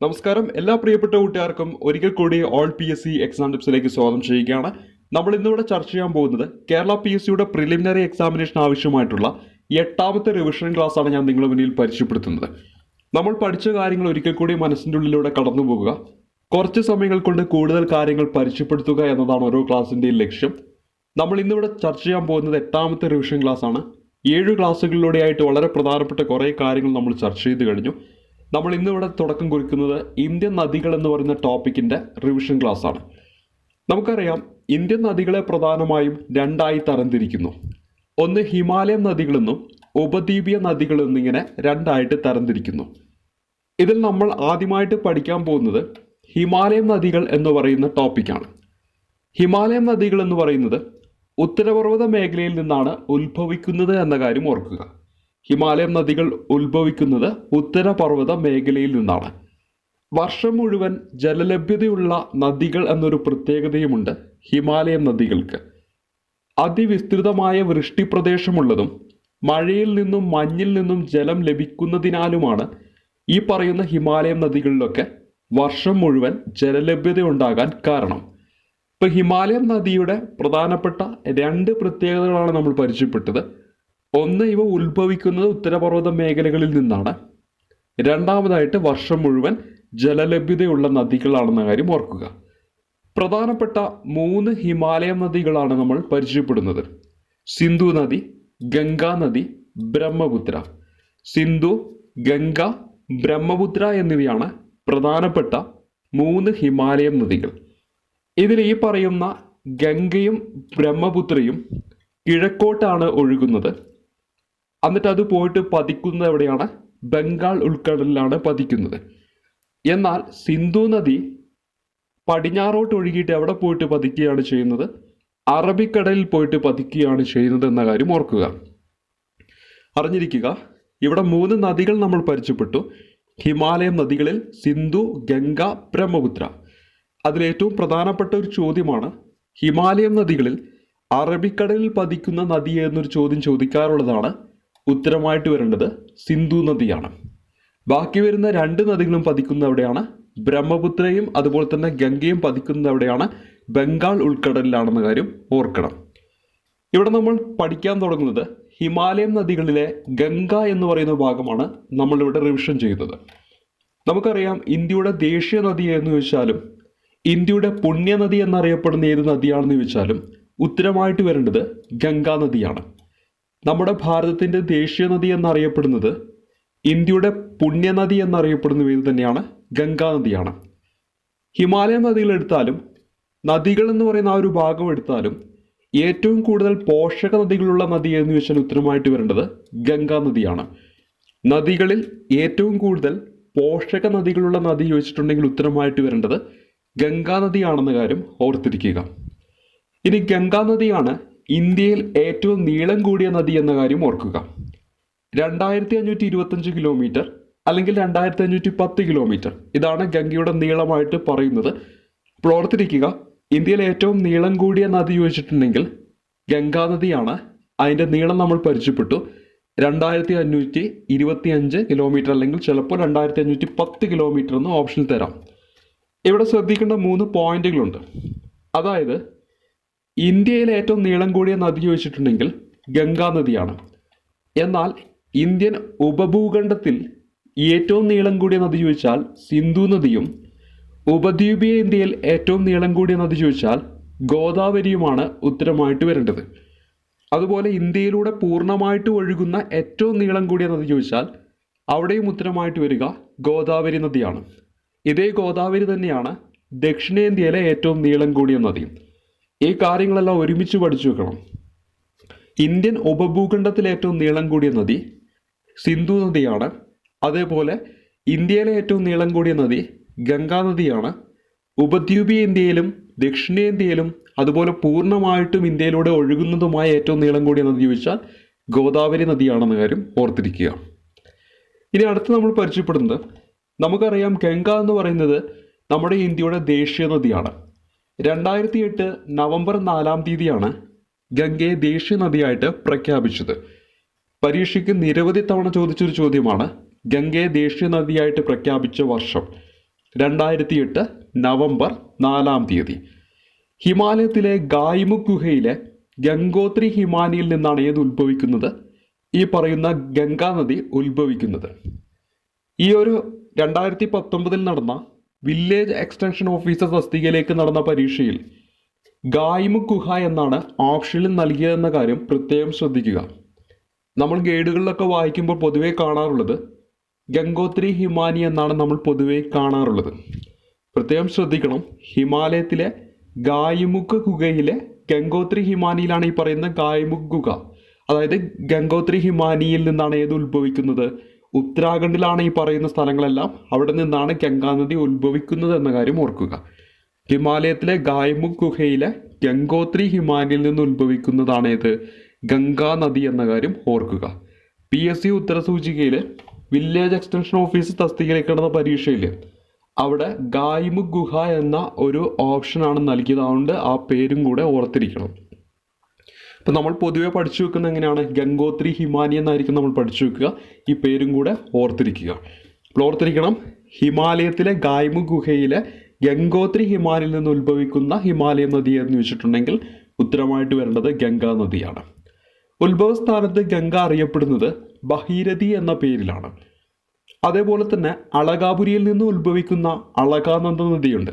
നമസ്കാരം എല്ലാ പ്രിയപ്പെട്ട കൂട്ടുകാർക്കും ഒരിക്കൽ കൂടി ഓൾ PSC എക്സാം ടിപ്സിലേക്ക് സ്വാഗതം ചെയ്യുകയാണ്. നമ്മൾ ഇന്നിവിടെ ചർച്ച ചെയ്യാൻ പോകുന്നത് കേരള PSCയുടെ പ്രിലിമിനറി എക്സാമിനേഷൻ ആവശ്യമായിട്ടുള്ള 8ാമത്തെ റിവിഷൻ ക്ലാസ് ആണ് ഞാൻ നിങ്ങളുടെ മുന്നിൽ പരിചയപ്പെടുത്തുന്നത്. നമ്മൾ പഠിച്ച കാര്യങ്ങൾ ഒരിക്കൽ കൂടി മനസ്സിൻ്റെ ഉള്ളിലൂടെ കടന്നു പോകുക, കുറച്ച് സമയങ്ങൾ കൊണ്ട് കൂടുതൽ കാര്യങ്ങൾ പരിചയപ്പെടുത്തുക എന്നതാണ് ഓരോ ക്ലാസ്സിൻ്റെയും ലക്ഷ്യം. നമ്മൾ ഇന്നിവിടെ ചർച്ച ചെയ്യാൻ പോകുന്നത് 8ാമത്തെ റിവിഷൻ ക്ലാസ് ആണ്. 7 ക്ലാസ്സുകളിലൂടെയായിട്ട് വളരെ പ്രധാനപ്പെട്ട കുറേ കാര്യങ്ങൾ നമ്മൾ ചർച്ച ചെയ്ത് കഴിഞ്ഞു. നമ്മൾ ഇന്നിവിടെ തുടക്കം കുറിക്കുന്നത് ഇന്ത്യൻ നദികൾ എന്ന് പറയുന്ന ടോപ്പിക്കിൻ്റെ റിവിഷൻ ക്ലാസ് ആണ്. നമുക്കറിയാം, ഇന്ത്യൻ നദികളെ പ്രധാനമായും രണ്ടായി തരംതിരിക്കുന്നു. ഒന്ന് ഹിമാലയൻ നദികളെന്നും ഉപദ്വീപീയ നദികളെന്നിങ്ങനെ രണ്ടായിട്ട് തരംതിരിക്കുന്നു. ഇതിൽ നമ്മൾ ആദ്യമായിട്ട് പഠിക്കാൻ പോകുന്നത് ഹിമാലയൻ നദികൾ എന്ന് പറയുന്ന ടോപ്പിക്കാണ്. ഹിമാലയൻ നദികൾ എന്ന് പറയുന്നത് ഉത്തരപർവ്വത മേഖലയിൽ നിന്നാണ് ഉത്ഭവിക്കുന്നത് എന്ന കാര്യം ഓർക്കുക. ഹിമാലയൻ നദികൾ ഉത്ഭവിക്കുന്നത് ഉത്തരപർവ്വത മേഖലയിൽ നിന്നാണ്. വർഷം മുഴുവൻ ജലലഭ്യതയുള്ള നദികൾ എന്നൊരു പ്രത്യേകതയുമുണ്ട് ഹിമാലയൻ നദികൾക്ക്. അതിവിസ്തൃതമായ വൃഷ്ടിപ്രദേശമുള്ളതും മഴയിൽ നിന്നും മഞ്ഞിൽ നിന്നും ജലം ലഭിക്കുന്നതിനാലുമാണ് ഈ പറയുന്ന ഹിമാലയൻ നദികളിലൊക്കെ വർഷം മുഴുവൻ ജലലഭ്യത ഉണ്ടാകാൻ കാരണം. ഇപ്പം ഹിമാലയൻ നദിയുടെ പ്രധാനപ്പെട്ട 2 പ്രത്യേകതകളാണ് നമ്മൾ പരിചയപ്പെട്ടത്. ഒന്ന്, ഇവ ഉത്ഭവിക്കുന്നത് ഉത്തരപർവ്വത മേഖലകളിൽ നിന്നാണ്. രണ്ടാമതായിട്ട് വർഷം മുഴുവൻ ജലലഭ്യതയുള്ള നദികളാണെന്ന കാര്യം ഓർക്കുക. പ്രധാനപ്പെട്ട 3 ഹിമാലയൻ നദികളാണ് നമ്മൾ പരിചയപ്പെടുന്നത്: സിന്ധു നദി, ഗംഗാ നദി, ബ്രഹ്മപുത്ര. സിന്ധു, ഗംഗ, ബ്രഹ്മപുത്ര എന്നിവയാണ് പ്രധാനപ്പെട്ട 3 ഹിമാലയൻ നദികൾ. ഇതിൽ ഈ പറയുന്ന ഗംഗയും ബ്രഹ്മപുത്രയും കിഴക്കോട്ടാണ് ഒഴുകുന്നത്. എന്നിട്ട് അത് പോയിട്ട് പതിക്കുന്നത് എവിടെയാണ്? ബംഗാൾ ഉൾക്കടലിലാണ് പതിക്കുന്നത്. എന്നാൽ സിന്ധു നദി പടിഞ്ഞാറോട്ട് ഒഴുകിയിട്ട് എവിടെ പോയിട്ട് പതിക്കുകയാണ് ചെയ്യുന്നത്? അറബിക്കടലിൽ പോയിട്ട് പതിക്കുകയാണ് ചെയ്യുന്നത് എന്ന കാര്യം ഓർക്കുക. അറിഞ്ഞിരിക്കുക, ഇവിടെ 3 നദികൾ നമ്മൾ പരിചയപ്പെട്ടു. ഹിമാലയൻ നദികളിൽ സിന്ധു, ഗംഗ, ബ്രഹ്മപുത്ര. അതിലേറ്റവും പ്രധാനപ്പെട്ട ഒരു ചോദ്യമാണ്, ഹിമാലയൻ നദികളിൽ അറബിക്കടലിൽ പതിക്കുന്ന നദി എന്നൊരു ചോദ്യം ചോദിക്കാറുള്ളതാണ്. ഉത്തരമായിട്ട് വരേണ്ടത് സിന്ധു നദിയാണ്. ബാക്കി വരുന്ന 2 നദികളും പതിക്കുന്ന എവിടെയാണ്? ബ്രഹ്മപുത്രയും അതുപോലെ തന്നെ ഗംഗയും പതിക്കുന്നത് എവിടെയാണ്? ബംഗാൾ ഉൾക്കടലിലാണെന്ന കാര്യം ഓർക്കണം. ഇവിടെ നമ്മൾ പഠിക്കാൻ തുടങ്ങുന്നത് ഹിമാലയൻ നദികളിലെ ഗംഗ എന്ന് പറയുന്ന ഭാഗമാണ് നമ്മളിവിടെ റിവിഷൻ ചെയ്യുന്നത്. നമുക്കറിയാം, ഇന്ത്യയുടെ ദേശീയ നദി എന്ന് ചോദിച്ചാലും ഇന്ത്യയുടെ പുണ്യനദി എന്നറിയപ്പെടുന്ന ഏത് നദിയാണെന്ന് ചോദിച്ചാലും ഉത്തരമായിട്ട് വരേണ്ടത് ഗംഗാ നദിയാണ്. നമ്മുടെ ഭാരതത്തിൻ്റെ ദേശീയ നദി എന്നറിയപ്പെടുന്നത്, ഇന്ത്യയുടെ പുണ്യനദി എന്നറിയപ്പെടുന്ന ഏത് തന്നെയാണ്? ഗംഗാ നദിയാണ്. ഹിമാലയൻ നദികൾ എടുത്താലും നദികൾ എന്ന് പറയുന്ന ആ ഒരു ഭാഗം എടുത്താലും ഏറ്റവും കൂടുതൽ പോഷക നദികളുള്ള നദി എന്ന് ചോദിച്ചാൽ ഉത്തരമായിട്ട് വരേണ്ടത് ഗംഗാ നദിയാണ്. നദികളിൽ ഏറ്റവും കൂടുതൽ പോഷക നദികളുള്ള നദി ചോദിച്ചിട്ടുണ്ടെങ്കിൽ ഉത്തരമായിട്ട് വരേണ്ടത് ഗംഗാ നദിയാണെന്ന കാര്യം ഓർത്തിരിക്കുക. ഇനി ഗംഗാ നദിയാണ് ഇന്ത്യയിൽ ഏറ്റവും നീളം കൂടിയ നദി എന്ന കാര്യം ഓർക്കുക. 2525 കിലോമീറ്റർ അല്ലെങ്കിൽ 2510 കിലോമീറ്റർ, ഇതാണ് ഗംഗയുടെ നീളമായിട്ട് പറയുന്നത്. അപ്പോൾ ഓർത്തിരിക്കുക, ഇന്ത്യയിൽ ഏറ്റവും നീളം കൂടിയ നദി ചോദിച്ചിട്ടുണ്ടെങ്കിൽ ഗംഗാ നദിയാണ്. അതിൻ്റെ നീളം നമ്മൾ പരിചയപ്പെട്ടു, 2525 കിലോമീറ്റർ അല്ലെങ്കിൽ ചിലപ്പോൾ 2510 കിലോമീറ്റർ എന്ന് ഓപ്ഷൻ തരാം. ഇവിടെ ശ്രദ്ധിക്കേണ്ട 3 പോയിന്റുകളുണ്ട്. അതായത്, ഇന്ത്യയിലെ ഏറ്റവും നീളം കൂടിയ നദി ചോദിച്ചിട്ടുണ്ടെങ്കിൽ ഗംഗാ നദിയാണ്. എന്നാൽ ഇന്ത്യൻ ഉപഭൂഖണ്ഡത്തിൽ ഏറ്റവും നീളം കൂടിയ നദി ചോദിച്ചാൽ സിന്ധു നദിയും, ഉപദ്വീപീയ ഇന്ത്യയിൽ ഏറ്റവും നീളം കൂടിയ നദി ചോദിച്ചാൽ ഗോദാവരിയുമാണ് ഉത്തരമായിട്ട് വരേണ്ടത്. അതുപോലെ ഇന്ത്യയിലൂടെ പൂർണ്ണമായിട്ട് ഒഴുകുന്ന ഏറ്റവും നീളം കൂടിയ നദി ചോദിച്ചാൽ അവിടെയും ഉത്തരമായിട്ട് വരിക ഗോദാവരി നദിയാണ്. ഇതേ ഗോദാവരി തന്നെയാണ് ദക്ഷിണേന്ത്യയിലെ ഏറ്റവും നീളം കൂടിയ നദി. ഈ കാര്യങ്ങളെല്ലാം ഒരുമിച്ച് പഠിച്ചു വെക്കണം. ഇന്ത്യൻ ഉപഭൂഖണ്ഡത്തിലെ ഏറ്റവും നീളം കൂടിയ നദി സിന്ധു നദിയാണ്. അതേപോലെ ഇന്ത്യയിലെ ഏറ്റവും നീളം കൂടിയ നദി ഗംഗാ നദിയാണ്. ഉപദ്വീപീയ ഇന്ത്യയിലും ദക്ഷിണേന്ത്യയിലും അതുപോലെ പൂർണ്ണമായിട്ടും ഇന്ത്യയിലൂടെ ഒഴുകുന്നതുമായ ഏറ്റവും നീളം കൂടിയ നദി ചോദിച്ചാൽ ഗോദാവരി നദിയാണെന്ന കാര്യം ഓർത്തിരിക്കുക. ഇനി അടുത്ത് നമ്മൾ പരിചയപ്പെടുന്നത്, നമുക്കറിയാം, ഗംഗ എന്ന് പറയുന്നത് നമ്മുടെ ഇന്ത്യയുടെ ദേശീയ നദിയാണ്. 2008 നവംബർ 4-ാം തീയതിയാണ് ഗംഗയെ ദേശീയ നദിയായിട്ട് പ്രഖ്യാപിച്ചത്. പരീക്ഷയ്ക്ക് നിരവധി തവണ ചോദിച്ചൊരു ചോദ്യമാണ്, ഗംഗയെ ദേശീയ നദിയായിട്ട് പ്രഖ്യാപിച്ച വർഷം. 2008 നവംബർ 4 ഹിമാലയത്തിലെ ഗായ്മുഖ് ഗുഹയിലെ ഗംഗോത്രി ഹിമാനിയിൽ നിന്നാണ് ഏത് ഉത്ഭവിക്കുന്നത്? ഈ പറയുന്ന ഗംഗാ നദി ഉത്ഭവിക്കുന്നത്. ഈ ഒരു 2019 നടന്ന വില്ലേജ് എക്സ്റ്റൻഷൻ ഓഫീസർ തസ്തികയിലേക്ക് നടന്ന പരീക്ഷയിൽ ഗായ്മുഖ് ഗുഹ എന്നാണ് ഓപ്ഷനിൽ നൽകിയതെന്ന കാര്യം പ്രത്യേകം ശ്രദ്ധിക്കുക. നമ്മൾ ഗൈഡുകളിലൊക്കെ വായിക്കുമ്പോൾ പൊതുവെ കാണാറുള്ളത് ഗംഗോത്രി ഹിമാനി എന്നാണ് നമ്മൾ പൊതുവെ കാണാറുള്ളത്. പ്രത്യേകം ശ്രദ്ധിക്കണം, ഹിമാലയത്തിലെ ഗായ്മുഖ് ഗുഹയിലെ ഗംഗോത്രി ഹിമാനിയിലാണ് ഈ പറയുന്ന ഗായ്മുഖ് ഗുഹ. അതായത് ഗംഗോത്രി ഹിമാനിയിൽ നിന്നാണ് ഏത് ഉത്ഭവിക്കുന്നത്? ഉത്തരാഖണ്ഡിലാണ് ഈ പറയുന്ന സ്ഥലങ്ങളെല്ലാം. അവിടെ നിന്നാണ് ഗംഗാനദി ഉത്ഭവിക്കുന്നത് എന്ന കാര്യം ഓർക്കുക. ഹിമാലയത്തിലെ ഗായ്മുഖ് ഗുഹയിലെ ഗംഗോത്രി ഹിമാനിയിൽ നിന്ന് ഉത്ഭവിക്കുന്നതാണ് ഏത്? ഗംഗാ നദി എന്ന കാര്യം ഓർക്കുക. PSC ഉത്തരസൂചികയിൽ വില്ലേജ് എക്സ്റ്റൻഷൻ ഓഫീസർ തസ്തികയിലേക്ക് നടന്ന പരീക്ഷയിൽ അവിടെ ഗായ്മുഖ് ഗുഹ എന്ന ഒരു ഓപ്ഷനാണ് നൽകിയത്. അതുകൊണ്ട് ആ പേരും കൂടെ ഓർത്തിരിക്കണം. ഇപ്പം നമ്മൾ പൊതുവെ പഠിച്ചു വെക്കുന്നത് എങ്ങനെയാണ്? ഗംഗോത്രി ഹിമാനി എന്നായിരിക്കും നമ്മൾ പഠിച്ചു വെക്കുക. ഈ പേരും കൂടെ ഓർത്തിരിക്കുക. അപ്പോൾ ഓർത്തിരിക്കണം, ഹിമാലയത്തിലെ ഗായ്മുഖ് ഗുഹയിലെ ഗംഗോത്രി ഹിമാനിയിൽ നിന്ന് ഉത്ഭവിക്കുന്ന ഹിമാലയ നദി എന്ന് വെച്ചിട്ടുണ്ടെങ്കിൽ ഉത്തരമായിട്ട് വരേണ്ടത് ഗംഗാ നദിയാണ്. ഉത്ഭവസ്ഥാനത്ത് ഗംഗ അറിയപ്പെടുന്നത് ഭഗീരഥി എന്ന പേരിലാണ്. അതേപോലെ തന്നെ അളകാപുരിയിൽ നിന്ന് ഉത്ഭവിക്കുന്ന അളകാനന്ദ നദിയുണ്ട്.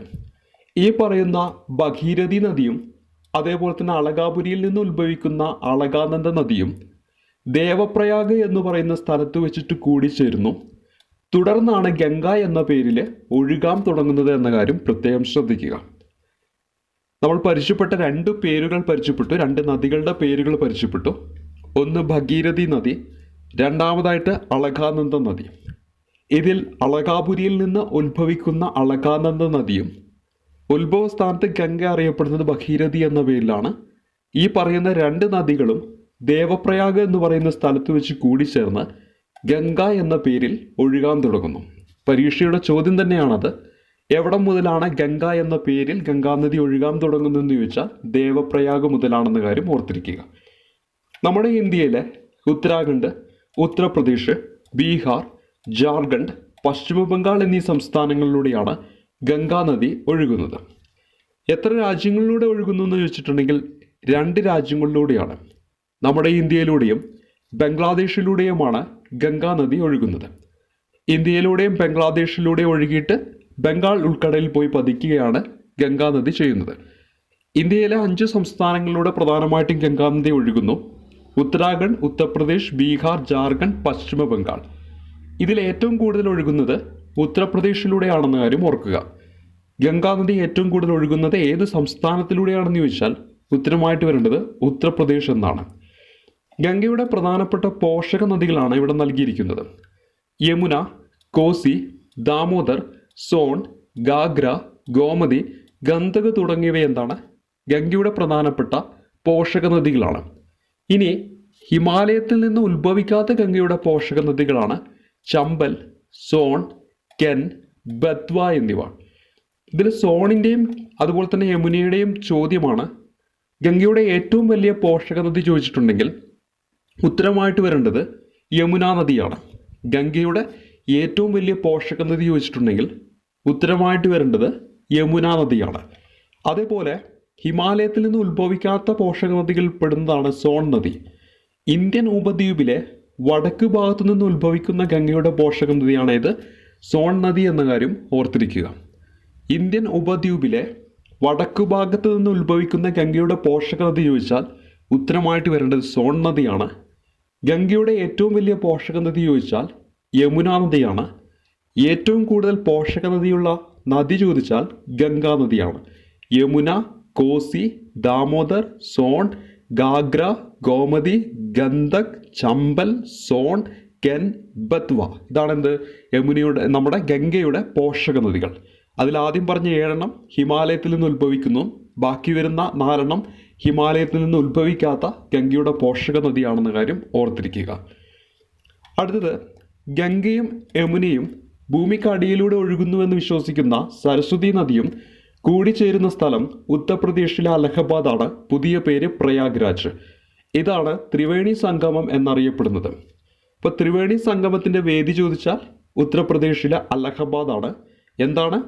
ഈ പറയുന്ന ഭഗീരഥി നദിയും അതേപോലെ തന്നെ അളകാപുരിയിൽ നിന്ന് ഉത്ഭവിക്കുന്ന അളകാനന്ദ നദിയും ദേവപ്രയാഗ് എന്ന് പറയുന്ന സ്ഥലത്ത് വെച്ചിട്ട് കൂടിച്ചേരുന്നു. തുടർന്നാണ് ഗംഗ എന്ന പേരിൽ ഒഴുകാൻ തുടങ്ങുന്നത് എന്ന കാര്യം പ്രത്യേകം ശ്രദ്ധിക്കുക. നമ്മൾ പരിചയപ്പെട്ട 2 പേരുകൾ പരിചയപ്പെട്ടു, 2 നദികളുടെ പേരുകൾ പരിചയപ്പെട്ടു. ഒന്ന് ഭഗീരഥി നദി, രണ്ടാമതായിട്ട് അളകാനന്ദ നദി. ഇതിൽ അളകാപുരിയിൽ നിന്ന് ഉത്ഭവിക്കുന്ന അളകാനന്ദ നദിയും ഉത്ഭവസ്ഥാനത്ത് ഗംഗ അറിയപ്പെടുന്നത് ഭഗീരഥി എന്ന പേരിലാണ്. ഈ പറയുന്ന 2 നദികളും ദേവപ്രയാഗ് എന്ന് പറയുന്ന സ്ഥലത്ത് വെച്ച് കൂടിച്ചേർന്ന് ഗംഗ എന്ന പേരിൽ ഒഴുകാൻ തുടങ്ങുന്നു. പരീക്ഷയുടെ ചോദ്യം തന്നെയാണത്. എവിടെ മുതലാണ് ഗംഗ എന്ന പേരിൽ ഗംഗാനദി ഒഴുകാൻ തുടങ്ങുന്നതെന്ന് ചോദിച്ചാൽ ദേവപ്രയാഗ് മുതലാണെന്ന കാര്യം ഓർത്തിരിക്കുക. നമ്മുടെ ഇന്ത്യയിലെ ഉത്തരാഖണ്ഡ്, ഉത്തർപ്രദേശ്, ബീഹാർ, ജാർഖണ്ഡ്, പശ്ചിമ ബംഗാൾ എന്നീ സംസ്ഥാനങ്ങളിലൂടെയാണ് ഗംഗാനദി ഒഴുകുന്നത്. എത്ര രാജ്യങ്ങളിലൂടെ ഒഴുകുന്നു എന്ന് ചോദിച്ചിട്ടുണ്ടെങ്കിൽ 2 രാജ്യങ്ങളിലൂടെയാണ്. നമ്മുടെ ഇന്ത്യയിലൂടെയും ബംഗ്ലാദേശിലൂടെയുമാണ് ഗംഗാനദി ഒഴുകുന്നത്. ഇന്ത്യയിലൂടെയും ബംഗ്ലാദേശിലൂടെയും ഒഴുകിയിട്ട് ബംഗാൾ ഉൾക്കടലിൽ പോയി പതിക്കുകയാണ് ഗംഗാനദി ചെയ്യുന്നത്. ഇന്ത്യയിലെ 5 സംസ്ഥാനങ്ങളിലൂടെ പ്രധാനമായിട്ടും ഗംഗാനദി ഒഴുകുന്നു. ഉത്തരാഖണ്ഡ്, ഉത്തർപ്രദേശ്, ബീഹാർ, ജാർഖണ്ഡ്, പശ്ചിമ ബംഗാൾ. ഇതിൽ ഏറ്റവും കൂടുതൽ ഒഴുകുന്നത് ഉത്തർപ്രദേശിലൂടെയാണെന്ന കാര്യം ഓർക്കുക. ഗംഗാനദി ഏറ്റവും കൂടുതൽ ഒഴുകുന്നത് ഏത് സംസ്ഥാനത്തിലൂടെയാണെന്ന് ചോദിച്ചാൽ ഉത്തരമായിട്ട് വരേണ്ടത് ഉത്തർപ്രദേശ് എന്നാണ്. ഗംഗയുടെ പ്രധാനപ്പെട്ട പോഷക നദികളാണ് ഇവിടെ നൽകിയിരിക്കുന്നത്. യമുന, കോസി, ദാമോദർ, സോൺ, ഗാഗ്ര, ഗോമതി, ഗണ്ഡക് തുടങ്ങിയവ എന്താണ്? ഗംഗയുടെ പ്രധാനപ്പെട്ട പോഷക നദികളാണ്. ഇനി ഹിമാലയത്തിൽ നിന്ന് ഉത്ഭവിക്കാത്ത ഗംഗയുടെ പോഷക നദികളാണ് ചമ്പൽ, സോൺ, കെൻ, ബത്വ എന്നിവ. ഇതിൽ സോണിൻ്റെയും അതുപോലെ തന്നെ യമുനയുടെയും ചോദ്യമാണ്. ഗംഗയുടെ ഏറ്റവും വലിയ പോഷക നദി ചോദിച്ചിട്ടുണ്ടെങ്കിൽ ഉത്തരമായിട്ട് വരേണ്ടത് യമുനാ നദിയാണ്. ഗംഗയുടെ ഏറ്റവും വലിയ പോഷക നദി ചോദിച്ചിട്ടുണ്ടെങ്കിൽ ഉത്തരമായിട്ട് വരേണ്ടത് യമുനാ നദിയാണ്. അതേപോലെ ഹിമാലയത്തിൽ നിന്ന് ഉത്ഭവിക്കാത്ത പോഷക നദികളിൽ പെടുന്നതാണ് സോൺ നദി. ഇന്ത്യൻ ഉപദ്വീപിലെ വടക്ക് ഭാഗത്തു നിന്ന് ഉത്ഭവിക്കുന്ന ഗംഗയുടെ പോഷക നദിയാണ് ഇത് സോൺ നദി എന്ന കാര്യം ഓർത്തിരിക്കുക. ഇന്ത്യൻ ഉപദ്വീപിലെ വടക്കു ഭാഗത്ത് നിന്ന് ഉത്ഭവിക്കുന്ന ഗംഗയുടെ പോഷക നദി ചോദിച്ചാൽ ഉത്തരമായിട്ട് വരേണ്ടത് സോൺ നദിയാണ്. ഗംഗയുടെ ഏറ്റവും വലിയ പോഷക നദി ചോദിച്ചാൽ യമുനാ നദിയാണ്. ഏറ്റവും കൂടുതൽ പോഷക നദിയുള്ള നദി ചോദിച്ചാൽ ഗംഗാ നദിയാണ്. യമുന, കോസി, ദാമോദർ, സോൺ, ഗാഗ്ര, ഗോമതി, ഗണ്ഡക്, ചമ്പൽ, സോൺ, കെൻ, ബത്വ. ഇതാണെന്ത്? യമുനയുടെ നമ്മുടെ ഗംഗയുടെ പോഷക നദികൾ. അതിൽ ആദ്യം പറഞ്ഞ 7 ഹിമാലയത്തിൽ നിന്ന് ഉത്ഭവിക്കുന്നു. ബാക്കി വരുന്ന 4 ഹിമാലയത്തിൽ നിന്ന് ഉത്ഭവിക്കാത്ത ഗംഗയുടെ പോഷക നദിയാണെന്ന കാര്യം ഓർത്തിരിക്കുക. അടുത്തത്, ഗംഗയും യമുനയും ഭൂമിക്കടിയിലൂടെ ഒഴുകുന്നുവെന്ന് വിശ്വസിക്കുന്ന സരസ്വതി നദിയും കൂടിച്ചേരുന്ന സ്ഥലം ഉത്തർപ്രദേശിലെ അലഹബാദാണ്. പുതിയ പേര് പ്രയാഗ്രാജ്. ഇതാണ് ത്രിവേണി സംഗമം എന്നറിയപ്പെടുന്നത്. ഇപ്പോൾ ത്രിവേണി സംഗമത്തിൻ്റെ വേദി ചോദിച്ചാൽ ഉത്തർപ്രദേശിലെ അലഹബാദാണ്. എന്താണ്?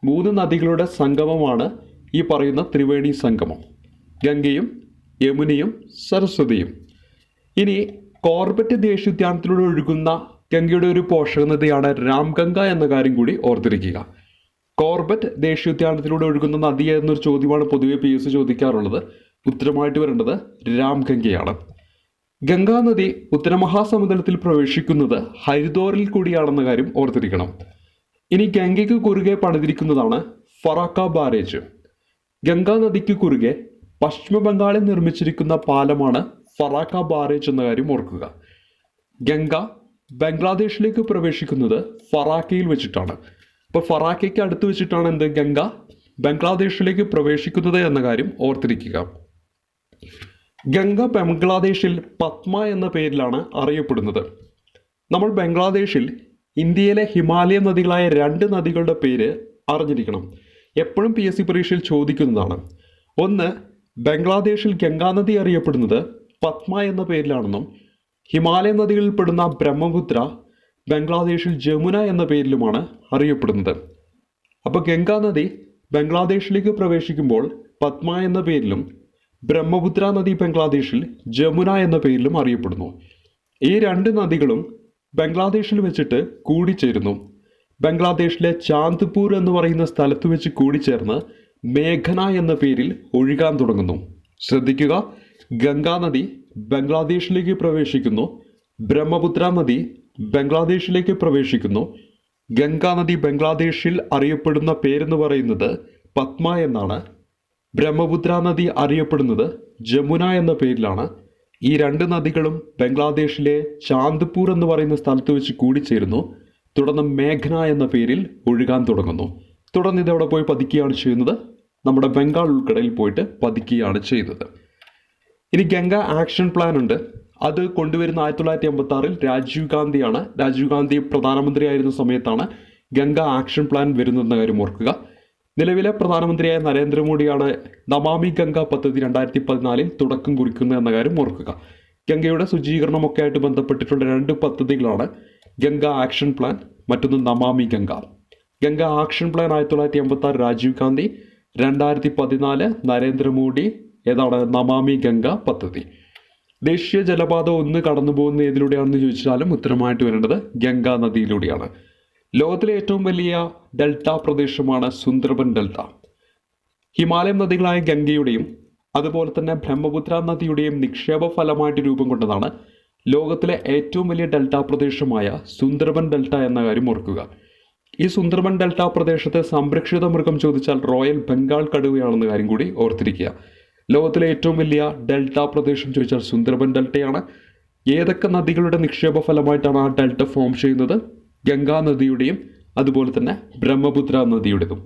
3 നദികളുടെ സംഗമമാണ് ഈ പറയുന്ന ത്രിവേണി സംഗമം, ഗംഗയും യമുനയും സരസ്വതിയും. ഇനി കോർബറ്റ് ദേശീയോദ്യാനത്തിലൂടെ ഒഴുകുന്ന ഗംഗയുടെ ഒരു പോഷക നദിയാണ് രാംഗംഗ എന്ന കാര്യം കൂടി ഓർത്തിരിക്കുക. കോർബറ്റ് ദേശീയോദ്യാനത്തിലൂടെ ഒഴുകുന്ന നദി എന്നൊരു ചോദ്യമാണ് പൊതുവെ PSC ചോദിക്കാറുള്ളത്. ഉത്തരമായിട്ട് വരേണ്ടത് രാംഗംഗയാണ്. ഗംഗാ നദി ഉത്തരമഹാസമുദ്രത്തിൽ പ്രവേശിക്കുന്നത് ഹരിദ്വാറിൽ കൂടിയാണെന്ന കാര്യം ഓർത്തിരിക്കണം. ഇനി ഗംഗയ്ക്ക് കുറുകെ പണിതിരിക്കുന്നതാണ് ഫറാക്ക ബാരേജ്. ഗംഗാ നദിക്ക് കുറുകെ പശ്ചിമ ബംഗാളിൽ നിർമ്മിച്ചിരിക്കുന്ന പാലമാണ് ഫറാക്ക ബാരേജ് എന്ന കാര്യം ഓർക്കുക. ഗംഗ ബംഗ്ലാദേശിലേക്ക് പ്രവേശിക്കുന്നത് ഫറാക്കയിൽ വെച്ചിട്ടാണ്. അപ്പോൾ ഫറാക്കയ്ക്ക് അടുത്ത് വെച്ചിട്ടാണ് എന്ത് ഗംഗ ബംഗ്ലാദേശിലേക്ക് പ്രവേശിക്കുന്നത് എന്ന കാര്യം ഓർത്തിരിക്കുക. ഗംഗ ബംഗ്ലാദേശിൽ പത്മ എന്ന പേരിലാണ് അറിയപ്പെടുന്നത്. നമ്മൾ ബംഗ്ലാദേശിൽ ഇന്ത്യയിലെ ഹിമാലയൻ നദികളായ 2 നദികളുടെ പേര് അറിഞ്ഞിരിക്കണം. എപ്പോഴും PSC പരീക്ഷയിൽ ചോദിക്കുന്നതാണ്. ഒന്ന്, ബംഗ്ലാദേശിൽ ഗംഗാനദി അറിയപ്പെടുന്നത് പത്മ എന്ന പേരിലാണെന്നും ഹിമാലയൻ നദികളിൽ പെടുന്ന ബ്രഹ്മപുത്ര ബംഗ്ലാദേശിൽ ജമുന എന്ന പേരിലുമാണ് അറിയപ്പെടുന്നത്. അപ്പോൾ ഗംഗാനദി ബംഗ്ലാദേശിലേക്ക് പ്രവേശിക്കുമ്പോൾ പത്മ എന്ന പേരിലും ബ്രഹ്മപുത്ര നദി ബംഗ്ലാദേശിൽ ജമുന എന്ന പേരിലും അറിയപ്പെടുന്നു. ഈ 2 നദികളും ബംഗ്ലാദേശിൽ വെച്ചിട്ട് കൂടിച്ചേരുന്നു. ബംഗ്ലാദേശിലെ ചാന്ദ്പൂർ എന്ന് പറയുന്ന സ്ഥലത്ത് വെച്ച് കൂടിച്ചേർന്ന് മേഘന എന്ന പേരിൽ ഒഴുകാൻ തുടങ്ങുന്നു. ശ്രദ്ധിക്കുക, ഗംഗാനദി ബംഗ്ലാദേശിലേക്ക് പ്രവേശിക്കുന്നു, ബ്രഹ്മപുത്ര നദി ബംഗ്ലാദേശിലേക്ക് പ്രവേശിക്കുന്നു. ഗംഗാനദി ബംഗ്ലാദേശിൽ അറിയപ്പെടുന്ന പേരെന്ന് പറയുന്നത് പത്മ എന്നാണ്. ബ്രഹ്മപുത്ര നദി അറിയപ്പെടുന്നത് ജമുന എന്ന പേരിലാണ്. ഈ 2 നദികളും ബംഗ്ലാദേശിലെ ചാന്ദ്പൂർ എന്ന് പറയുന്ന സ്ഥലത്ത് വെച്ച് കൂടിച്ചേരുന്നു. തുടർന്ന് മേഘന എന്ന പേരിൽ ഒഴുകാൻ തുടങ്ങുന്നു. തുടർന്ന് ഇതവിടെ പോയി പതിക്കുകയാണ് ചെയ്യുന്നത്, നമ്മുടെ ബംഗാൾ ഉൾക്കടലിൽ പോയിട്ട് പതിക്കുകയാണ് ചെയ്യുന്നത്. ഇനി ഗംഗ ആക്ഷൻ പ്ലാൻ ഉണ്ട്. അത് കൊണ്ടുവരുന്ന 1986 രാജീവ് ഗാന്ധിയാണ്. രാജീവ് ഗാന്ധി പ്രധാനമന്ത്രിയായിരുന്ന സമയത്താണ് ഗംഗ ആക്ഷൻ പ്ലാൻ വരുന്നതെന്ന കാര്യം ഓർക്കുക. നിലവിലെ പ്രധാനമന്ത്രിയായ നരേന്ദ്രമോദിയാണ് നമാമി ഗംഗ പദ്ധതി 2014 തുടക്കം കുറിക്കുന്നത് എന്ന കാര്യം ഓർക്കുക. ഗംഗയുടെ ശുചീകരണമൊക്കെ ആയിട്ട് ബന്ധപ്പെട്ടിട്ടുള്ള 2 പദ്ധതികളാണ് ഗംഗ ആക്ഷൻ പ്ലാൻ, മറ്റൊന്ന് നമാമി ഗംഗ. Ganga action plan 1986 Rajiv Gandhi, 2014 Narendra Modi. ഏതാണ് നമാമി ഗംഗ പദ്ധതി? ദേശീയ ജലപാത 1 കടന്നു പോകുന്ന ഏതിലൂടെയാണെന്ന് ചോദിച്ചാലും ഉത്തരമായിട്ട് വരേണ്ടത് ഗംഗാ നദിയിലൂടെയാണ്. ലോകത്തിലെ ഏറ്റവും വലിയ ഡെൽറ്റ പ്രദേശമാണ് സുന്ദർബൻ ഡെൽറ്റ. ഹിമാലയൻ നദികളായ ഗംഗയുടെയും അതുപോലെ തന്നെ ബ്രഹ്മപുത്ര നദിയുടെയും നിക്ഷേപ ഫലമായിട്ട് രൂപം കൊണ്ടതാണ് ലോകത്തിലെ ഏറ്റവും വലിയ ഡെൽറ്റ പ്രദേശമായ സുന്ദർബൻ ഡെൽറ്റ എന്ന കാര്യം ഓർക്കുക. ഈ സുന്ദർബൻ ഡെൽറ്റ പ്രദേശത്തെ സംരക്ഷിത മൃഗം ചോദിച്ചാൽ റോയൽ ബംഗാൾ കടുവയാണെന്ന കാര്യം കൂടി ഓർത്തിരിക്കുക. ലോകത്തിലെ ഏറ്റവും വലിയ ഡെൽറ്റ പ്രദേശം ചോദിച്ചാൽ സുന്ദർബൻ ഡെൽറ്റയാണ്. ഏതൊക്കെ നദികളുടെ നിക്ഷേപ ഫലമായിട്ടാണ് ആ ഡെൽറ്റ ഫോം ചെയ്യുന്നത്? ഗംഗാ നദിയുടെയും അതുപോലെ തന്നെ ബ്രഹ്മപുത്ര നദിയുടേതും.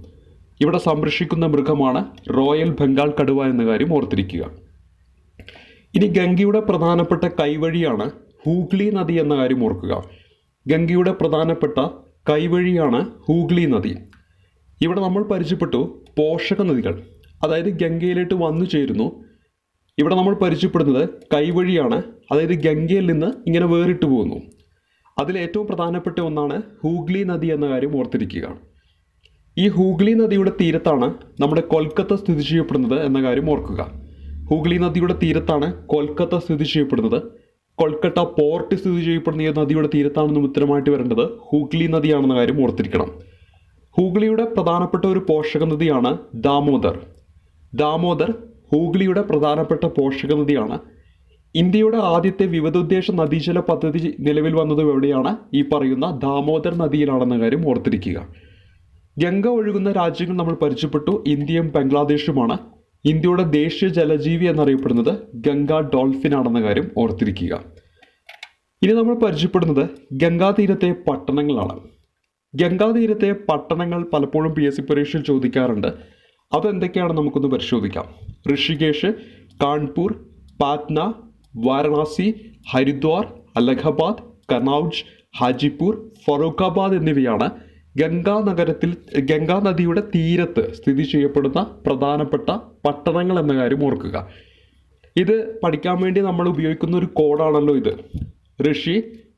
ഇവിടെ സംരക്ഷിക്കുന്ന മൃഗമാണ് റോയൽ ബംഗാൾ കടുവ എന്ന കാര്യം ഓർത്തിരിക്കുക. ഇനി ഗംഗയുടെ പ്രധാനപ്പെട്ട കൈവഴിയാണ് ഹൂഗ്ലി നദി എന്ന കാര്യം ഓർക്കുക. ഗംഗയുടെ പ്രധാനപ്പെട്ട കൈവഴിയാണ് ഹൂഗ്ലി നദി. ഇവിടെ നമ്മൾ പരിചയപ്പെട്ടു പോഷക നദികൾ, അതായത് ഗംഗയിലേക്ക് വന്നു ചേരുന്നു. ഇവിടെ നമ്മൾ പരിചയപ്പെടുന്നത് കൈവഴിയാണ്, അതായത് ഗംഗയിൽ നിന്ന് ഇങ്ങനെ വേറിട്ട് പോകുന്നു. അതിൽ ഏറ്റവും പ്രധാനപ്പെട്ട ഒന്നാണ് ഹൂഗ്ലി നദി എന്ന കാര്യം ഓർത്തിരിക്കുക. ഈ ഹൂഗ്ലി നദിയുടെ തീരത്താണ് നമ്മുടെ കൊൽക്കത്ത സ്ഥിതി ചെയ്യപ്പെടുന്നത് എന്ന കാര്യം ഓർക്കുക. ഹൂഗ്ലി നദിയുടെ തീരത്താണ് കൊൽക്കത്ത സ്ഥിതി ചെയ്യപ്പെടുന്നത്. കൊൽക്കത്ത പോർട്ട് സ്ഥിതി ചെയ്യപ്പെടുന്ന ഈ നദിയുടെ തീരത്താണെന്നും ഉത്തരമായിട്ട് വരേണ്ടത് ഹൂഗ്ലി നദിയാണെന്ന കാര്യം ഓർത്തിരിക്കണം. ഹൂഗ്ലിയുടെ പ്രധാനപ്പെട്ട ഒരു പോഷക നദിയാണ് ദാമോദർ. ദാമോദർ ഹൂഗ്ലിയുടെ പ്രധാനപ്പെട്ട പോഷക നദിയാണ്. ഇന്ത്യയുടെ ആദ്യത്തെ വിവിധോദ്ദേശ നദീജല പദ്ധതി നിലവിൽ വന്നത് എവിടെയാണ്? ഈ പറയുന്ന ദാമോദർ നദിയിലാണെന്ന കാര്യം ഓർത്തിരിക്കുക. ഗംഗ ഒഴുകുന്ന രാജ്യങ്ങൾ നമ്മൾ പരിചയപ്പെട്ടു, ഇന്ത്യയും ബംഗ്ലാദേശുമാണ്. ഇന്ത്യയുടെ ദേശീയ ജലജീവി എന്നറിയപ്പെടുന്നത് ഗംഗാ ഡോൾഫിൻ ആണെന്ന കാര്യം ഓർത്തിരിക്കുക. ഇനി നമ്മൾ പരിചയപ്പെടുന്നത് ഗംഗാതീരത്തെ പട്ടണങ്ങളാണ്. ഗംഗാതീരത്തെ പട്ടണങ്ങൾ പലപ്പോഴും PSC പരീക്ഷയിൽ ചോദിക്കാറുണ്ട്. അതെന്തൊക്കെയാണ് നമുക്കൊന്ന് പരിശോധിക്കാം. ഋഷികേശ്, കാൺപൂർ, പാറ്റ്ന, വാരണാസി, ഹരിദ്വാർ, അലഹബാദ്, കനൌജ്, ഹാജിപൂർ, ഫറൂഖാബാദ് എന്നിവയാണ് ഗംഗാ നദിയുടെ തീരത്ത് സ്ഥിതി ചെയ്യപ്പെടുന്ന പ്രധാനപ്പെട്ട പട്ടണങ്ങൾ എന്ന കാര്യം ഓർക്കുക. ഇത് പഠിക്കാൻ വേണ്ടി നമ്മൾ ഉപയോഗിക്കുന്ന ഒരു കോഡാണല്ലോ ഇത്. ഋഷി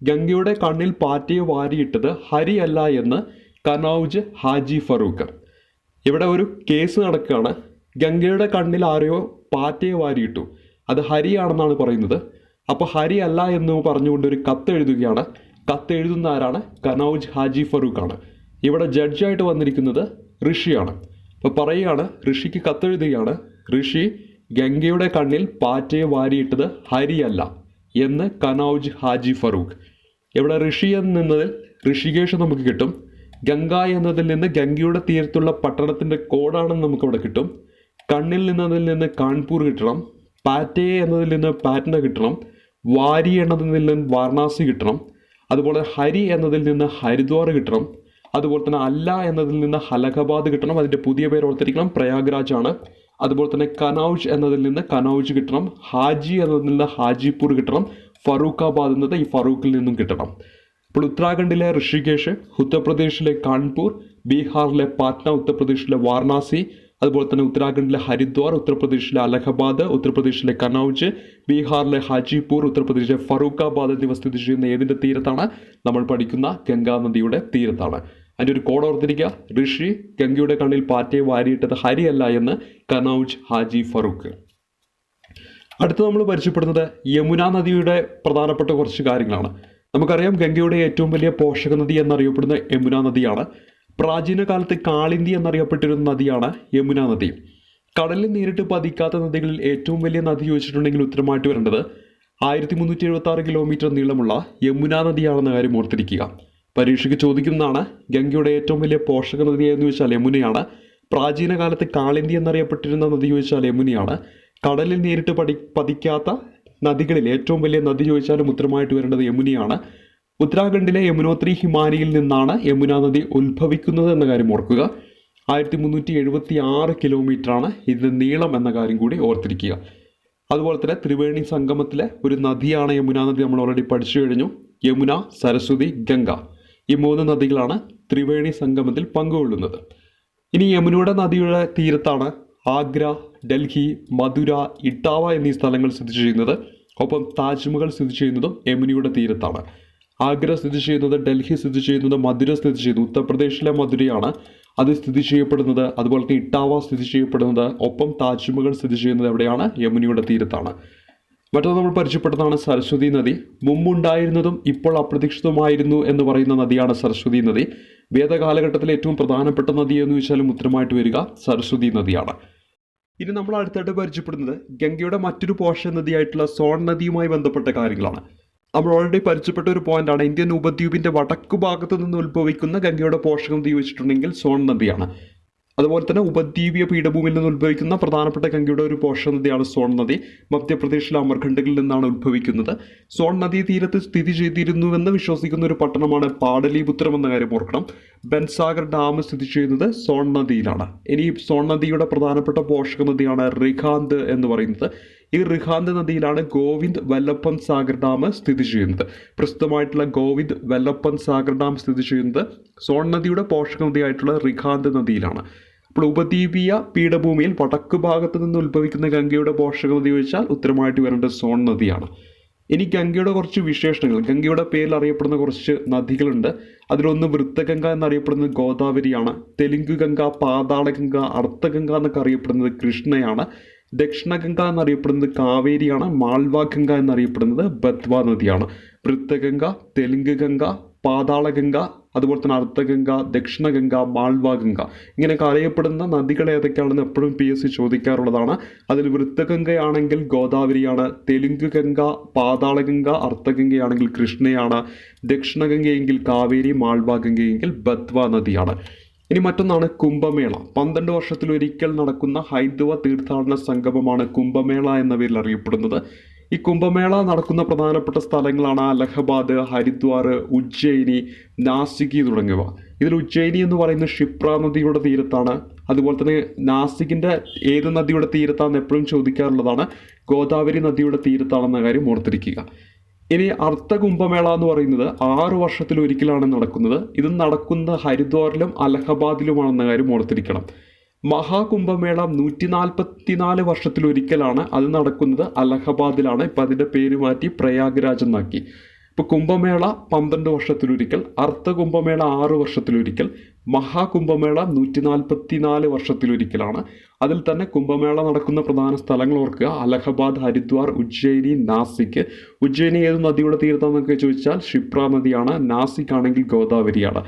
ഗംഗയുടെ കണ്ണിൽ പാറ്റയെ വാരിയിട്ടത് ഹരി അല്ല എന്ന് കനൗജ് ഹാജി ഫറൂഖ്. ഇവിടെ ഒരു കേസ് നടക്കുകയാണ്. ഗംഗയുടെ കണ്ണിൽ ആരെയോ പാറ്റയെ വാരിയിട്ടു, അത് ഹരിയാണെന്നാണ് പറയുന്നത്. അപ്പോൾ ഹരി അല്ല എന്ന് പറഞ്ഞുകൊണ്ട് ഒരു കത്ത് എഴുതുകയാണ്. കത്ത് എഴുതുന്ന ആരാണ്? കനൗജ് ഹാജി ഫറൂഖ് ആണ്. ഇവിടെ ജഡ്ജായിട്ട് വന്നിരിക്കുന്നത് ഋഷിയാണ്. അപ്പോൾ പറയുകയാണ്, ഋഷിക്ക് കത്തെഴുതുകയാണ്, ഋഷി, ഗംഗയുടെ കണ്ണിൽ പാറ്റയെ വാരിയിട്ടത് ഹരിയല്ല എന്ന് കനൗജ് ഹാജി ഫറൂഖ്. ഇവിടെ ഋഷി എന്നതിൽ ഋഷികേഷ് നമുക്ക് കിട്ടും. ഗംഗ എന്നതിൽ നിന്ന് ഗംഗയുടെ തീരത്തുള്ള പട്ടണത്തിൻ്റെ കോഡാണെന്ന് നമുക്കവിടെ കിട്ടും. കണ്ണിൽ നിന്നതിൽ നിന്ന് കാൺപൂർ കിട്ടണം. പാറ്റയെ എന്നതിൽ നിന്ന് പാറ്റ്ന കിട്ടണം. വാരി എന്നതിൽ നിന്ന് വാരണാസി കിട്ടണം. അതുപോലെ ഹരി എന്നതിൽ നിന്ന് ഹരിദ്വാർ കിട്ടണം. അതുപോലെ തന്നെ അല്ല എന്നതിൽ നിന്ന് അലഹബാദ് കിട്ടണം. അതിൻ്റെ പുതിയ പേര് ഓർത്തിരിക്കണം, പ്രയാഗ്രാജ് ആണ്. അതുപോലെ തന്നെ കനൗജ് എന്നതിൽ നിന്ന് കനൗജ് കിട്ടണം. ഹാജി എന്നതിൽ നിന്ന് ഹാജിപൂർ കിട്ടണം. ഫറൂഖാബാദ് എന്നത് ഈ ഫറൂഖിൽ നിന്നും കിട്ടണം. അപ്പോൾ ഉത്തരാഖണ്ഡിലെ ഋഷികേഷ്, ഉത്തർപ്രദേശിലെ കാൺപൂർ, ബീഹാറിലെ പാറ്റ്ന, ഉത്തർപ്രദേശിലെ വാരണാസി, അതുപോലെ തന്നെ ഉത്തരാഖണ്ഡിലെ ഹരിദ്വാർ, ഉത്തർപ്രദേശിലെ അലഹബാദ്, ഉത്തർപ്രദേശിലെ കനൗജ്, ബീഹാറിലെ ഹാജിപൂർ, ഉത്തർപ്രദേശിലെ ഫറൂഖാബാദ് എന്നിവ സ്ഥിതി ചെയ്യുന്ന ഏതിൻ്റെ തീരത്താണ്? നമ്മൾ പഠിക്കുന്ന ഗംഗാ നദിയുടെ തീരത്താണ്. അതിൻ്റെ ഒരു കോഡ് ഓർത്തിരിക്കുക, ഋഷി, ഗംഗയുടെ കണ്ണിൽ പാറ്റയെ വാരിയിട്ടത് ഹരിയല്ല എന്ന് കനൗജ് ഹാജി ഫറൂഖ്. അടുത്ത് നമ്മൾ പരിചയപ്പെടുന്നത് യമുന നദിയുടെ പ്രധാനപ്പെട്ട കുറച്ച് കാര്യങ്ങളാണ്. നമുക്കറിയാം, ഗംഗയുടെ ഏറ്റവും വലിയ പോഷക നദി എന്നറിയപ്പെടുന്ന യമുന നദിയാണ്. പ്രാചീന കാലത്ത് കാളിന്തി എന്നറിയപ്പെട്ടിരുന്ന നദിയാണ് യമുന നദി. കടലിൽ നേരിട്ട് പതിക്കാത്ത നദികളിൽ ഏറ്റവും വലിയ നദി ചോദിച്ചിട്ടുണ്ടെങ്കിൽ ഉത്തരമായിട്ട് വരേണ്ടത് 1376 കിലോമീറ്റർ നീളമുള്ള യമുന നദിയാണെന്ന കാര്യം ഓർത്തിരിക്കുക. പരീക്ഷയ്ക്ക് ചോദിക്കുന്നതാണ്, ഗംഗയുടെ ഏറ്റവും വലിയ പോഷക നദി എന്ന് ചോദിച്ചാൽ യമുനയാണ്. പ്രാചീന കാലത്ത് കാളിന്തി എന്നറിയപ്പെട്ടിരുന്ന നദി ചോദിച്ചാൽ യമുനയാണ്. കടലിൽ നേരിട്ട് പതിക്കാത്ത നദികളിൽ ഏറ്റവും വലിയ നദി ചോദിച്ചാലും ഉത്തരമായിട്ട് വരേണ്ടത് യമുനയാണ്. ഉത്തരാഖണ്ഡിലെ യമുനോത്രി ഹിമാനിയിൽ നിന്നാണ് യമുന നദി ഉത്ഭവിക്കുന്നത് എന്ന കാര്യം ഓർക്കുക. 1376 കിലോമീറ്ററാണ് ഇതിൻ്റെ നീളം എന്ന കാര്യം കൂടി ഓർത്തിരിക്കുക. അതുപോലെ തന്നെ ത്രിവേണി സംഗമത്തിലെ ഒരു നദിയാണ് യമുന നദി. നമ്മൾ ഓൾറെഡി പഠിച്ചു കഴിഞ്ഞു. യമുന, സരസ്വതി, ഗംഗ, ഈ 3 നദികളാണ് ത്രിവേണി സംഗമത്തിൽ പങ്കുകൊള്ളുന്നത്. ഇനി യമുനയുടെ നദിയുടെ തീരത്താണ് ആഗ്ര, ഡൽഹി, മധുര, ഇട്ടാവ എന്നീ സ്ഥലങ്ങൾ സ്ഥിതി ചെയ്യുന്നത്. ഒപ്പം താജ്മഹൽ സ്ഥിതി ചെയ്യുന്നതും യമുനയുടെ തീരത്താണ്. ആഗ്ര സ്ഥിതി ചെയ്യുന്നത്, ഡൽഹി സ്ഥിതി ചെയ്യുന്നത്, മധുര സ്ഥിതി ചെയ്യുന്നത് ഉത്തർപ്രദേശിലെ മധുരയാണ് അത് സ്ഥിതി ചെയ്യപ്പെടുന്നത്. അതുപോലെ തന്നെ ഇട്ടാവ സ്ഥിതി ചെയ്യപ്പെടുന്നത്, ഒപ്പം താജ്മഹൽ സ്ഥിതി ചെയ്യുന്നത് എവിടെയാണ്? യമുനയുടെ തീരത്താണ്. മറ്റൊന്ന് നമ്മൾ പരിചയപ്പെട്ടതാണ് സരസ്വതി നദി. മുമ്പുണ്ടായിരുന്നതും ഇപ്പോൾ അപ്രതീക്ഷിതമായിരുന്നു എന്ന് പറയുന്ന നദിയാണ് സരസ്വതി നദി. വേദകാലഘട്ടത്തിലെ ഏറ്റവും പ്രധാനപ്പെട്ട നദി എന്ന് ചോദിച്ചാലും ഉത്തരമായിട്ട് വരിക സരസ്വതി നദിയാണ്. ഇനി നമ്മൾ അടുത്തായിട്ട് പരിചയപ്പെടുന്നത് ഗംഗയുടെ മറ്റൊരു പോഷക നദിയായിട്ടുള്ള സോൺ നദിയുമായി ബന്ധപ്പെട്ട കാര്യങ്ങളാണ്. നമ്മൾ ഓൾറെഡി പരിചയപ്പെട്ട ഒരു പോയിന്റാണ്, ഇന്ത്യൻ ഉപദ്വീപിൻ്റെ വടക്കു ഭാഗത്ത് നിന്ന് ഉത്ഭവിക്കുന്ന ഗംഗയുടെ പോഷക നദി ചോദിച്ചിട്ടുണ്ടെങ്കിൽ സോൺ നദിയാണ്. അതുപോലെ തന്നെ ഉപദ്വീപീയ പീഠഭൂമിയിൽ നിന്ന് ഉത്ഭവിക്കുന്ന പ്രധാനപ്പെട്ട ഗംഗയുടെ ഒരു പോഷക നദിയാണ് സോൺ നദി. മധ്യപ്രദേശിലെ അമർഖണ്ഡുകളിൽ നിന്നാണ് ഉത്ഭവിക്കുന്നത്. സോൺ നദീ തീരത്ത് സ്ഥിതി ചെയ്തിരുന്നുവെന്ന് വിശ്വസിക്കുന്ന ഒരു പട്ടണമാണ് പാടലീപുത്രം എന്ന കാര്യം ഓർക്കണം. ബൻസാഗർ ഡാം സ്ഥിതി ചെയ്യുന്നത് സോൺ നദിയിലാണ്. ഇനി സോൺ നദിയുടെ പ്രധാനപ്പെട്ട പോഷക നദിയാണ് റിഖാന്ത് എന്ന് പറയുന്നത്. ഈ റിഖാന്ത് നദിയിലാണ് ഗോവിന്ദ് വല്ലപ്പൻ സാഗർ ഡാം സ്ഥിതി ചെയ്യുന്നത്. പ്രസിദ്ധമായിട്ടുള്ള ഗോവിന്ദ് വല്ലപ്പൻ സാഗർ ഡാം സ്ഥിതി ചെയ്യുന്നത് സോൺ നദിയുടെ പോഷക നദിയായിട്ടുള്ള റിഖാന്ത് നദിയിലാണ്. അപ്പോൾ ഉപദ്വീപീയ പീഠഭൂമിയിൽ വടക്ക് ഭാഗത്ത് നിന്ന് ഉത്ഭവിക്കുന്ന ഗംഗയുടെ പോഷക നദി ചോദിച്ചാൽ ഉത്തരമായിട്ട് വരേണ്ടത് സോൺ നദിയാണ്. ഇനി ഗംഗയുടെ കുറച്ച് വിശേഷണങ്ങൾ, ഗംഗയുടെ പേരിൽ അറിയപ്പെടുന്ന കുറച്ച് നദികളുണ്ട്. അതിലൊന്ന് വൃത്തഗംഗ എന്നറിയപ്പെടുന്നത് ഗോദാവരിയാണ്. തെലുങ്ക് ഗംഗ, പാതാളഗംഗ, അർത്ഥഗംഗ എന്നൊക്കെ അറിയപ്പെടുന്നത് കൃഷ്ണയാണ്. ദക്ഷിണഗംഗ എന്നറിയപ്പെടുന്നത് കാവേരിയാണ്. മാൾവ ഗംഗ എന്നറിയപ്പെടുന്നത് ബത്വ നദിയാണ്. വൃത്തഗംഗ, തെലുങ്ക് ഗംഗ, പാതാളഗംഗ, അതുപോലെ തന്നെ അർത്ഥഗംഗ, ദക്ഷിണഗംഗ, മാൾവ ഗംഗ, ഇങ്ങനെയൊക്കെ അറിയപ്പെടുന്ന നദികൾ ഏതൊക്കെയാണെന്ന് എപ്പോഴും PSC ചോദിക്കാറുള്ളതാണ്. അതിൽ വൃത്തഗംഗയാണെങ്കിൽ ഗോദാവരിയാണ്. തെലുങ്ക് ഗംഗ, പാതാളഗംഗ, അർത്ഥഗംഗയാണെങ്കിൽ കൃഷ്ണയാണ്. ദക്ഷിണഗംഗയെങ്കിൽ കാവേരി, മാൾവ ഗംഗയെങ്കിൽ ബത്വ നദിയാണ്. ഇനി മറ്റൊന്നാണ് കുംഭമേള. 12 വർഷത്തിലൊരിക്കൽ നടക്കുന്ന ഹൈന്ദവ തീർത്ഥാടന സംഗമമാണ് കുംഭമേള എന്ന പേരിൽ അറിയപ്പെടുന്നത്. ഈ കുംഭമേള നടക്കുന്ന പ്രധാനപ്പെട്ട സ്ഥലങ്ങളാണ് അലഹബാദ്, ഹരിദ്വാർ, ഉജ്ജയിനി, നാസിക് തുടങ്ങിയവ. ഇതിൽ ഉജ്ജയിനി എന്ന് പറയുന്നത് ക്ഷിപ്ര നദിയുടെ തീരത്താണ്. അതുപോലെ തന്നെ നാസിക്കിൻ്റെ ഏത് നദിയുടെ തീരത്താണെന്ന് എപ്പോഴും ചോദിക്കാറുള്ളതാണ്. ഗോദാവരി നദിയുടെ തീരത്താണെന്ന കാര്യം ഓർത്തിരിക്കുക. ഇനി അർത്ഥ കുംഭമേള എന്ന് പറയുന്നത് 6 വർഷത്തിലൊരിക്കലാണ് നടക്കുന്നത്. ഇത് നടക്കുന്ന ഹരിദ്വാറിലും അലഹബാദിലുമാണെന്ന കാര്യം ഓർത്തിരിക്കണം. മഹാകുംഭമേള 144 വർഷത്തിലൊരിക്കലാണ്. അത് നടക്കുന്നത് അലഹബാദിലാണ്. ഇപ്പം അതിൻ്റെ പേര് മാറ്റി പ്രയാഗ്രാജ് എന്നാക്കി. ഇപ്പോൾ കുംഭമേള 12 വർഷത്തിലൊരിക്കൽ, അർത്ഥ കുംഭമേള 6 വർഷത്തിലൊരിക്കൽ, മഹാകുംഭമേള 144 വർഷത്തിലൊരിക്കലാണ്. അതിൽ തന്നെ കുംഭമേള നടക്കുന്ന പ്രധാന സ്ഥലങ്ങൾ ഓർക്കുക: അലഹബാദ്, ഹരിദ്വാർ, ഉജ്ജയിനി, നാസിക്. ഉജ്ജയിനി ഏത് നദിയുടെ തീരത്താണെന്നൊക്കെ ചോദിച്ചാൽ ക്ഷിപ്ര നദിയാണ്. നാസിക് ആണെങ്കിൽ ഗോദാവരിയാണ്.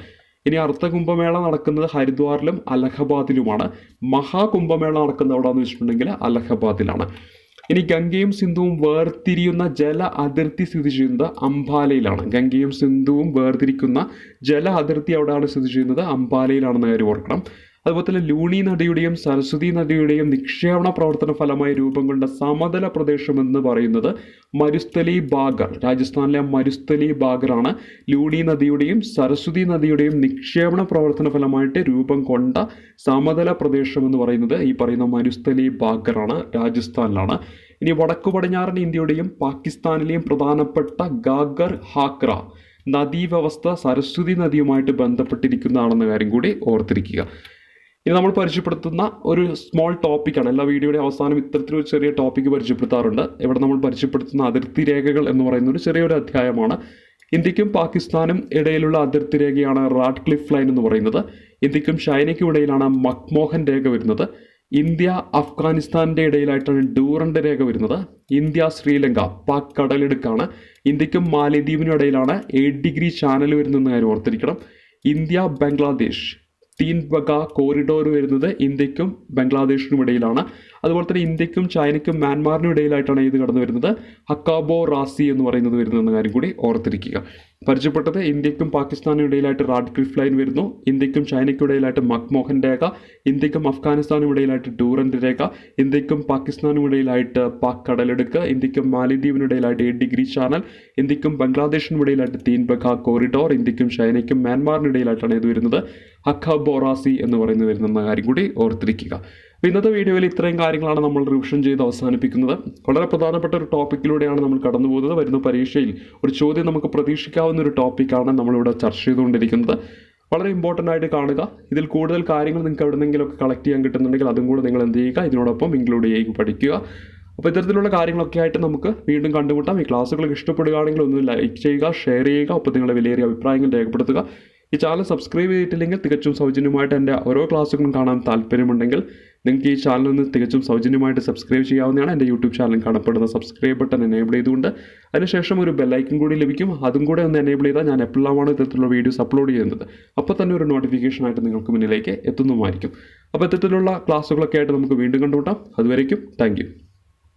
ഇനി അർദ്ധ കുംഭമേള നടക്കുന്നത് ഹരിദ്വാറിലും അലഹബാദിലുമാണ്. മഹാകുംഭമേള നടക്കുന്നത് എവിടെയാണെന്ന് വെച്ചിട്ടുണ്ടെങ്കിൽ അലഹബാദിലാണ്. ഇനി ഗംഗയും സിന്ധുവും വേർതിരിയുന്ന ജല അതിർത്തി സ്ഥിതി ചെയ്യുന്നത് അംബാലയിലാണ്. ഗംഗയും സിന്ധുവും വേർതിരിക്കുന്ന ജല അതിർത്തി എവിടെയാണ് സ്ഥിതി ചെയ്യുന്നത്? അംബാലയിലാണെന്ന് കാര്യം ഓർക്കണം. അതുപോലെ തന്നെ ലൂണി നദിയുടെയും സരസ്വതി നദിയുടെയും നിക്ഷേപണ പ്രവർത്തന ഫലമായി രൂപം കൊണ്ട സമതല പ്രദേശം എന്ന് പറയുന്നത് മരുസ്ഥലി ബാഗർ. രാജസ്ഥാനിലെ മരുസ്ഥലി ബാഗറാണ് ലൂണി നദിയുടെയും സരസ്വതി നദിയുടെയും നിക്ഷേപണ പ്രവർത്തന ഫലമായിട്ട് രൂപം കൊണ്ട സമതല പ്രദേശം എന്ന് പറയുന്നത് ഈ പറയുന്ന മരുസ്ഥലി ബാഗറാണ്, രാജസ്ഥാനിലാണ്. ഇനി വടക്കു പടിഞ്ഞാറൻ ഇന്ത്യയുടെയും പാകിസ്ഥാനിലെയും പ്രധാനപ്പെട്ട ഗാഗർ ഹാക്ര നദീവ്യവസ്ഥ സരസ്വതി നദിയുമായിട്ട് ബന്ധപ്പെട്ടിരിക്കുന്നതാണെന്ന കാര്യം കൂടി ഓർത്തിരിക്കുക. ഇനി നമ്മൾ പരിചയപ്പെടുത്തുന്ന ഒരു സ്മോൾ ടോപ്പിക്കാണ്. എല്ലാ വീഡിയോയുടെ അവസാനം ഇത്തരത്തിലൊരു ചെറിയ ടോപ്പിക്ക് പരിചയപ്പെടുത്താറുണ്ട്. ഇവിടെ നമ്മൾ പരിചയപ്പെടുത്തുന്ന അതിർത്തി രേഖകൾ എന്ന് പറയുന്ന ഒരു ചെറിയൊരു അധ്യായമാണ്. ഇന്ത്യക്കും പാകിസ്ഥാനും ഇടയിലുള്ള അതിർത്തി രേഖയാണ് റാഡ്ക്ലിഫ് ലൈൻ എന്ന് പറയുന്നത്. ഇന്ത്യക്കും ചൈനയ്ക്കും ഇടയിലാണ് മക്മോഹൻ രേഖ വരുന്നത്. ഇന്ത്യ അഫ്ഗാനിസ്ഥാനിൻ്റെ ഇടയിലായിട്ടാണ് ഡൂറൻഡ് രേഖ വരുന്നത്. ഇന്ത്യ ശ്രീലങ്ക പാക് കടലിടുക്കാണ്. ഇന്ത്യക്കും മാലിദ്വീപിനും ഇടയിലാണ് 8 ഡിഗ്രി ചാനൽ വരുന്നതെന്ന് കാര്യം ഓർത്തിരിക്കണം. ഇന്ത്യ ബംഗ്ലാദേശ് തീൻ ബഗ കോറിഡോർ വരുന്നത് ഇന്ത്യക്കും ബംഗ്ലാദേശിനും ഇടയിലാണ്. അതുപോലെ തന്നെ ഇന്ത്യക്കും ചൈനയ്ക്കും മ്യാൻമാറിനും ഇടയിലായിട്ടാണ് ഇത് കടന്നു വരുന്നത് ഹക്കാബോ റാസി എന്ന് പറയുന്നത് വരുന്നതെന്ന കാര്യം കൂടി ഓർത്തിരിക്കുക. പരിചയപ്പെട്ടത് ഇന്ത്യക്കും പാകിസ്ഥാനും ഇടയിലായിട്ട് റാഡ്ക്ലിഫ് ലൈൻ വരുന്നു, ഇന്ത്യക്കും ചൈനയ്ക്കും ഇടയിലായിട്ട് മക്മോഹൻ രേഖ, ഇന്ത്യക്കും അഫ്ഗാനിസ്ഥാനും ഇടയിലായിട്ട് ഡൂറൻഡ് രേഖ, ഇന്ത്യക്കും പാകിസ്ഥാനും ഇടയിലായിട്ട് പാക് കടലെടുക്ക്, ഇന്ത്യക്കും മാലിദ്വീപിനും ഇടയിലായിട്ട് 8 ഡിഗ്രി ചാനൽ, ഇന്ത്യക്കും ബംഗ്ലാദേശിനും ഇടയിലായിട്ട് തീൻ ബഗ കോറിഡോർ, ഇന്ത്യക്കും ചൈനയ്ക്കും മ്യാൻമാറിനും ഇടയിലായിട്ടാണ് ഇത് വരുന്നത് ഹക്കാബോറാസി എന്ന് പറയുന്നത് വരുന്ന കാര്യം കൂടി ഓർത്തിരിക്കുക. അപ്പോൾ ഇന്നത്തെ വീഡിയോയിൽ ഇത്രയും കാര്യങ്ങളാണ് നമ്മൾ റിവിഷൻ ചെയ്ത് അവസാനിപ്പിക്കുന്നത്. വളരെ പ്രധാനപ്പെട്ട ഒരു ടോപ്പിക്കിലൂടെയാണ് നമ്മൾ കടന്നു പോകുന്നത്. വരുന്ന പരീക്ഷയിൽ ഒരു ചോദ്യം നമുക്ക് പ്രതീക്ഷിക്കാവുന്ന ഒരു ടോപ്പിക്കാണ് നമ്മളിവിടെ ചർച്ച ചെയ്തുകൊണ്ടിരിക്കുന്നത്. വളരെ ഇമ്പോർട്ടൻ്റ് ആയിട്ട് കാണുക. ഇതിൽ കൂടുതൽ കാര്യങ്ങൾ നിങ്ങൾക്ക് എവിടെന്നെങ്കിലുമൊക്കെ കളക്ട് ചെയ്യാൻ കിട്ടുന്നുണ്ടെങ്കിൽ അതും കൂടെ നിങ്ങൾ എന്ത് ചെയ്യുക, ഇതിനോടൊപ്പം ഇൻക്ലൂഡ് ചെയ്ത് പഠിക്കുക. അപ്പോൾ ഇത്തരത്തിലുള്ള കാര്യങ്ങളൊക്കെ ആയിട്ട് നമുക്ക് വീണ്ടും കണ്ടുമുട്ടാം. ഈ ക്ലാസ്സുകൾ ഇഷ്ടപ്പെടുകയാണെങ്കിൽ ഒന്ന് ലൈക്ക് ചെയ്യുക, ഷെയർ ചെയ്യുക, ഒപ്പം നിങ്ങളുടെ വിലയേറിയ അഭിപ്രായങ്ങൾ രേഖപ്പെടുത്തുക. ഈ ചാനൽ സബ്സ്ക്രൈബ് ചെയ്തിട്ടില്ലെങ്കിൽ തികച്ചും സൗജന്യമായിട്ട് എൻ്റെ ഓരോ ക്ലാസ്സുകളും കാണാൻ താല്പര്യമുണ്ടെങ്കിൽ നിങ്ങൾക്ക് ഈ ചാനലിൽ നിന്ന് തികച്ചും സൗജന്യമായിട്ട് സബ്സ്ക്രൈബ് ചെയ്യാവുന്നതാണ്. എൻ്റെ യൂട്യൂബ് ചാനൽ കാണപ്പെടുന്ന സബ്സ്ക്രൈബ് ബട്ടൺ എനേബിൾ ചെയ്തുകൊണ്ട് അതിനുശേഷം ഒരു ബെല്ലൈക്കൺ കൂടി ലഭിക്കും. അതും കൂടെ ഒന്ന് എനേബിൾ ചെയ്താൽ ഞാൻ എപ്പോഴാണ് ഇത്തരത്തിലുള്ള വീഡിയോസ് അപ്ലോഡ് ചെയ്യുന്നത് അപ്പോൾ തന്നെ ഒരു നോട്ടിഫിക്കേഷനായിട്ട് നിങ്ങൾക്ക് മുന്നിലേക്ക് എത്തുന്നതുമായിരിക്കും. അപ്പോൾ ഇത്തരത്തിലുള്ള ക്ലാസ്സുകളൊക്കെ ആയിട്ട് നമുക്ക് വീണ്ടും കണ്ടുമുട്ടാം. അതുവരേക്കും താങ്ക് യു.